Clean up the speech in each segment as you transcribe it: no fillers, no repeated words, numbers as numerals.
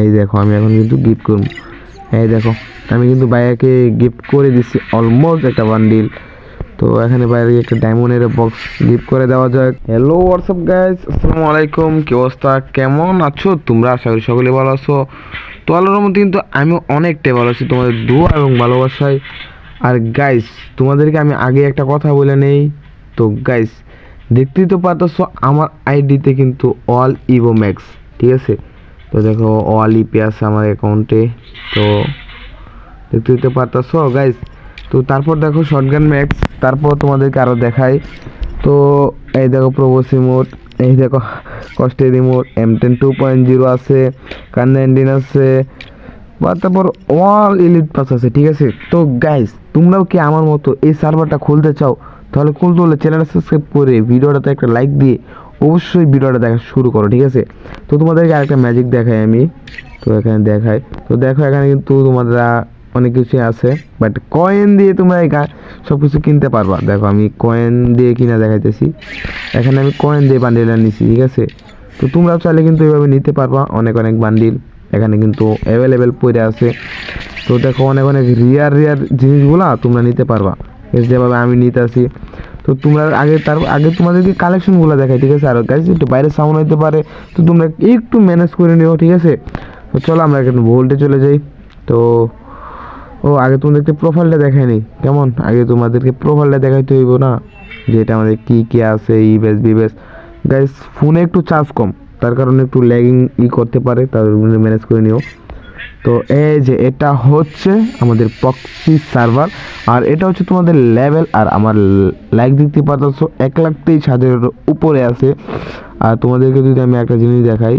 এই দেখো আমি এখন কিন্তু গিফট করব। এই দেখো আমি কিন্তু ভাইয়াকে গিফট করে দিচ্ছি অলমোস্ট একটা বান্ডিল। তো এখানে বাইরে একটা ডায়মন্ডের বক্স গিফট করে দেওয়া যাক। হ্যালো হোয়াটসঅ্যাপ গাইস, আসসালামু আলাইকুম। কি অবস্থা, কেমন আছো তোমরা? আশা করি সকলে ভালো আছো। তো আল্লাহর মধ্যে কিন্তু আমি অনেকটাই ভালো আছি তোমাদের দোয়া এবং ভালোবাসায়। আর গাইস তোমাদেরকে আমি আগে একটা কথা বলে নেই। তো গাইস দেখতেই তো পারতেছো আমার আইডিতে কিন্তু অল ইভো ম্যাক্স, ঠিক আছে? তো দেখো অল ইপি আছে আমার অ্যাকাউন্টে। তো দেখতেই তো পারতেছো গাইস। তো তারপর দেখো শটগান ম্যাক্স, তারপর তোমাদেরকে আরও দেখাই। তো এই দেখো প্রোবোসি মোড, এই দেখো কস্টের রিমোট, M10 2.0 আছে, কান 19 আছে, বা তারপর অল এলিট পাস আছে, ঠিক আছে? তো গাইস তোমরাও কি আমার মতো এই সার্ভারটা খুলতে চাও? তাহলে খুলতে হলে চ্যানেলটা সাবস্ক্রাইব করে ভিডিওটাতে একটা লাইক দিয়ে অবশ্যই ভিডিওটা দেখা শুরু করো, ঠিক আছে? তো তোমাদেরকে আরেকটা ম্যাজিক দেখাই আমি। তো এখানে দেখাই, তো দেখো এখানে কিন্তু তোমরা অনেক কিছু আছে, বাট কয়েন দিয়ে তোমরা এই সব কিছু কিনতে পারবা। দেখো আমি কয়েন দিয়ে কিনা দেখাইতেছি। এখানে আমি কয়েন দিয়ে বান্ডিলটা নিছি, ঠিক আছে? তো তোমরাও চাইলে কিন্তু এইভাবে নিতে পারবা অনেক অনেক বান্ডিল এখানে কিন্তু অ্যাভেলেবেল পড়ে আছে। তো দেখো অনেক অনেক রিয়ার জিনিসগুলা তোমরা নিতে পারবা যেভাবে আমি নিতে আসি। তো তোমরা আগে তার আগে তোমাদেরকে কালেকশনগুলো দেখাই, ঠিক আছে? আর গাইস একটু বাইরে সাউন্ড হতে পারে, তো তোমরা একটু ম্যানেজ করে নিও, ঠিক আছে? তো চলো আমরা এখানে ভোল্টে চলে যাই। তো আগে তোমাদেরকে প্রোফাইলটা দেখায়নি কেমন? আগে তোমাদেরকে প্রোফাইলটা দেখাইতে হইব না, যে এটা আমাদের কী কী আছে, ইবেস বিবেস। গাইস ফোনে একটু চার্জ কম, তার কারণে একটু ল্যাগিং করতে পারে, তার ম্যানেজ করে নিও। তো এই যে এটা হচ্ছে আমাদের প্রক্সি সার্ভার, আর এটা হচ্ছে তোমাদের লেভেল। আর আমার লাইক দেখতে পাচ্ছ 1,23,000 উপরে আছে। আর তোমাদেরকে যদি আমি একটা জিনিস দেখাই,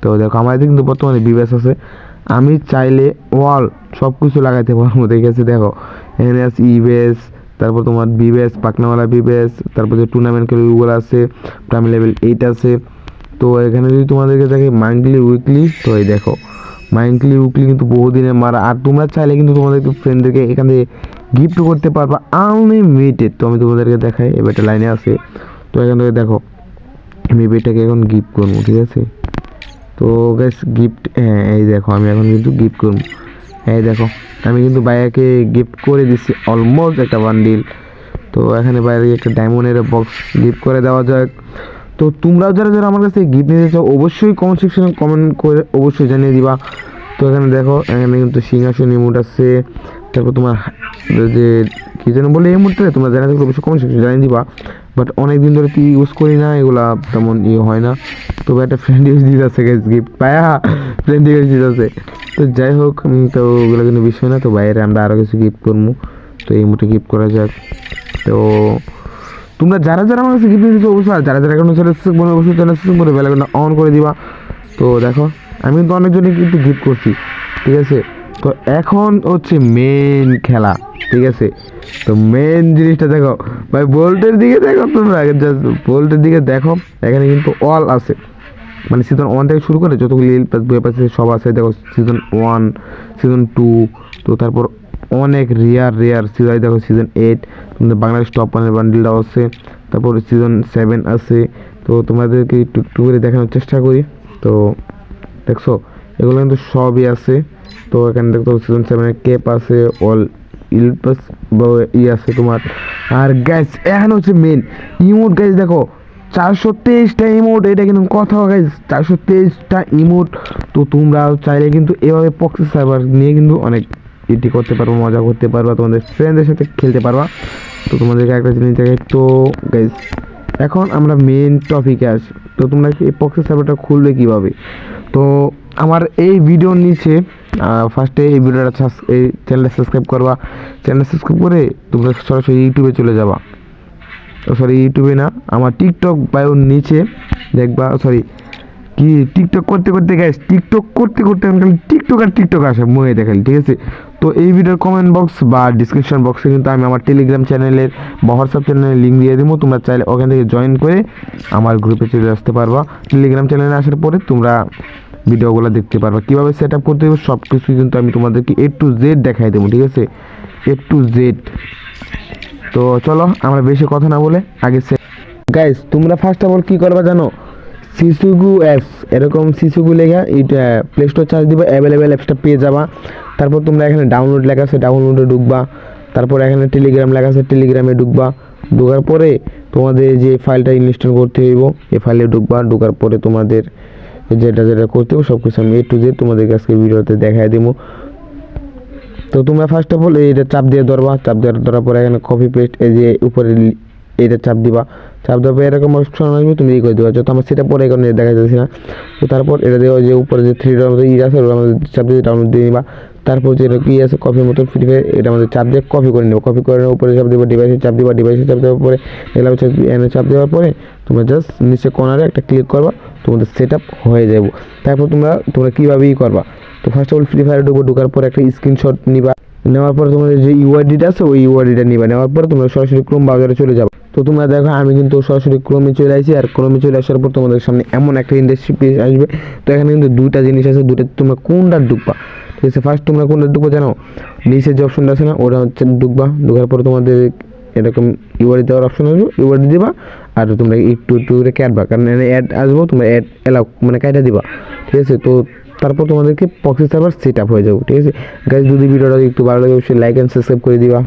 তো দেখো আমাদের কিন্তু বর্তমানে বিবেস আছে। আমি চাইলে ওয়াল সব কিছু লাগাইতে পারবো, ঠিক আছে? দেখো এখানে আছে ইবেস, তারপর তোমার বিবেস, পাকনাওয়ালা বিবেস, তারপর যে টুর্নামেন্ট খেলাগুলো আছে, প্রাইম লেভেল 8 আছে। তো এখানে যদি তোমাদেরকে দেখে মান্থলি উইকলি, তো এই দেখো মান্থলি উইকলি কিন্তু বহুদিনের মারা। আর তোমরা চাইলে কিন্তু তোমাদেরকে ফ্রেন্ডদেরকে এখান থেকে গিফট করতে পারবা আনলিমিটেড। তো আমি তোমাদেরকে দেখাই, এবার একটা লাইনে আছে। তো এখান থেকে দেখো আমি এটাকে এখন গিফট করবো, ঠিক আছে? তো গ্যাস গিফট, হ্যাঁ এই দেখো আমি এখন কিন্তু গিফট করবো। এই দেখো আমি কিন্তু ভাইয়াকে গিফট করে দিচ্ছি অলমোস্ট একটা বান্ডিল। তো এখানে বাইরে একটা ডায়মন্ডের বক্স গিফট করে দেওয়া যাক। তো তোমরাও যারা যারা আমার কাছে গিফট নিতে চাও অবশ্যই কমেন্ট সেকশনে কমেন্ট করে অবশ্যই জানিয়ে দিবা। তো এখানে দেখো এখানে কিন্তু সিংহাসন ইমোট আছে, তারপর তোমার যে কী যেন বলে এই মুহূর্তে তোমরা জানা থাকলে অবশ্যই কমেন্ট সেকশনে জানিয়ে দিবা। বাট অনেক দিন ধরে কি ইউজ করি না, এগুলা তেমন হয় না। তবে একটা ফ্রেন্ড ইউজ দিতে আছে গিফট পায়া, ফ্রেন্ড ইউজ দিতে আছে। তো যাই হোক, তো ওগুলো কিন্তু বিষয় না। তো বাইরে আমরা আরও কিছু গিফট করবো, তো এই মুহূর্তে গিফট করা যাক। তো তোমরা যারা যারা আমার কাছে গিফট দিচ্ছ অবশ্যই, আর যারা যারা এখন অবশ্যই চ্যানেল সাবস্ক্রাইব করে বেল আইকনটা অন করে দিবা। তো দেখো আমি কিন্তু অনেকজনই কিন্তু গিফট করছি, ঠিক আছে? তো এখন হচ্ছে মেন খেলা, ঠিক আছে? তো মেন জিনিসটা দেখো ভাই, বোল্টের দিকে দেখো, তোমরা আগে জাস্ট বোল্টের দিকে দেখো। এখানে কিন্তু অল আছে, মানে সিজন 1 থেকে শুরু করে যতগুলি বই পাচ্ছে সব আছে। দেখো সিজন 1, সিজন 2, তো তারপর অনেক রেয়ার সিজন, দেখো সিজন 8 তোমাদের বাংলাদেশ টপ 1 বান্ডিলটাও আছে, তারপর সিজন 7 আছে। তো তোমাদেরকে একটু একটু করে দেখানোর চেষ্টা করি। তো দেখছো এগুলো কিন্তু সবই আছে। তো এখানে দেখো সিজন 7 কেপ আছে, অল ইলপাস আছে তোমার। আর গ্যাস এখন হচ্ছে মেন ইমোট। গ্যাস দেখো 423টা ইমোট, এটা কিন্তু কথা গাইজ, 423টা ইমোট। তো তোমরা চাইলে কিন্তু এভাবে প্রক্সি সার্ভার নিয়ে কিন্তু অনেক এটি করতে পারবো, মজা করতে পারবা, তোমাদের ফ্রেন্ডদের সাথে খেলতে পারবা। তো তোমাদেরকে একটা জিনিস দেখাই। তো গাইজ এখন আমরা মেন টপিকে আসি। তো তোমরা এই প্রক্সি সার্ভারটা খুলবে কীভাবে? তো আমার এই ভিডিওর নিচে ফার্স্টে এই ভিডিওটা এই চ্যানেলটা সাবস্ক্রাইব করবা। চ্যানেল সাবস্ক্রাইব করে তোমরা সরাসরি ইউটিউবে চলে যাবা। সরি ইউটিউবে না, আমার টিকটক বায়োর নিচে দেখবা। সরি কি টিকটক করতে করতে গ্যাস, টিকটক করতে করতে আমি খালি টিকটক আসে মনে দেখালি, ঠিক আছে? তো এই ভিডিওর কমেন্ট বক্স বা ডিসক্রিপশন বক্সে কিন্তু আমি আমার টেলিগ্রাম চ্যানেলের বা হোয়াটসঅ্যাপ চ্যানেলের লিঙ্ক দিয়ে দেবো। তোমরা চাইলে ওখান থেকে জয়েন করে আমার গ্রুপে চলে আসতে পারবা। টেলিগ্রাম চ্যানেলে আসার পরে তোমরা ভিডিওগুলো দেখতে পারবা, কীভাবে সেট আপ করতে হবে সব কিছুই কিন্তু আমি তোমাদেরকে A to Z দেখাই দেবো, ঠিক আছে? A to Z। তো চলো আমরা বেশি কথা না বলে আগে গাইস তোমরা ফার্স্ট অফ অল কী করবা জানো? সিসুগু অ্যাপস, এরকম সিসুগু লেখা এটা প্লে স্টোর চার্জ দিবা, অ্যাভেলেবেল অ্যাপসটা পেয়ে যাবা। তারপর তোমরা এখানে ডাউনলোড লেখা আছে, ডাউনলোডে ঢুকবা। তারপর এখানে টেলিগ্রাম লেখা আছে, টেলিগ্রামে ঢুকবা। ঢোকার পরে তোমাদের যে ফাইলটা ইনস্টল করতে হইব এই ফাইলে ঢুকবা। ঢোকার পরে তোমাদের যেটা যেটা করতে হবে সব কিছু আমি A to Z তোমাদেরকে আজকে ভিডিওতে দেখাই দেবো। তো তোমরা ফার্স্ট অফ অল এইটা চাপ দিয়ে ধরবা, চাপ দিয়ে ধরার পরে এখানে কপি পেস্ট এই যে উপরে এইটা চাপ দিবা। চাপ দেওয়ার পরে এরকম অপশন আসবে, তুমি এই করে দিবা। যত আমার সেটা পরে এখন দেখা যাচ্ছে না। তো তারপর এটা দেওয়া যে উপরে যে থ্রিটার মতো আছে ওটা আমাদের চাপ দিয়ে ডাউনলোড দিয়ে নিবা। তারপর যেটা কি আছে কপির মতো ফ্রি ফায়ার, এটা আমাদের চাপ দিয়ে কপি করে নেবো। কপি করে উপরে চাপ দেবো, ডিভাইসে চাপ দিবা। ডিভাইসে চাপ দেওয়ার পরে এলাম এনে চাপ দেওয়ার পরে তোমরা জাস্ট নিচে কর্নারে একটা ক্লিক করবা, তোমাদের সেট আপ হয়ে যাবো। তারপর তোমরা কীভাবেই করবা। তো ফার্স্ট অফ অল ফ্রি ফায়ারে ঢুকবো। ঢোকার পরে একটা স্ক্রিনশট নিবা। নেওয়ার পরে তোমাদের যে ইউআইডিটা আছে ওই ইউআইডিটা নিবা। নেওয়ার পরে তোমরা সরাসরি ক্রোম ব্রাউজারে চলে যাবে। তো তোমরা দেখো আমি কিন্তু সরাসরি ক্রোমে চলে আসি। আর ক্রোমে চলে আসার পর তোমাদের সামনে এমন একটা ইন্ডাস্ট্রি পেজ আসবে। তো এখানে কিন্তু দুইটা জিনিস আছে, দুইটা তোমরা কোনটা ঢুকবা। ঠিক আছে, ফার্স্ট তোমরা কোনটা ঢুকবো জানো, নিচে যে অপশনটা আছে না ওটা হচ্ছে ঢুকবা। ঢোকার পরে তোমাদের এরকম ইউআইডি দেওয়ার অপশন আসবে, ইউআইডি দিবা। আর তোমরা একটু একটু করে কাটবা, কারণ অ্যাড আসবো, তোমরা অ্যাড এলাও মানে কাটা দিবা। ঠিক আছে, তো তারপর তোমাদেরকে প্রক্সি সার্ভার সেট আপ হয়ে যাবে। ঠিক আছে গাইস, যদি ভিডিওটা একটু ভালো লাগে অবশ্যই লাইক অ্যান্ড সাবস্ক্রাইব করে দিবা।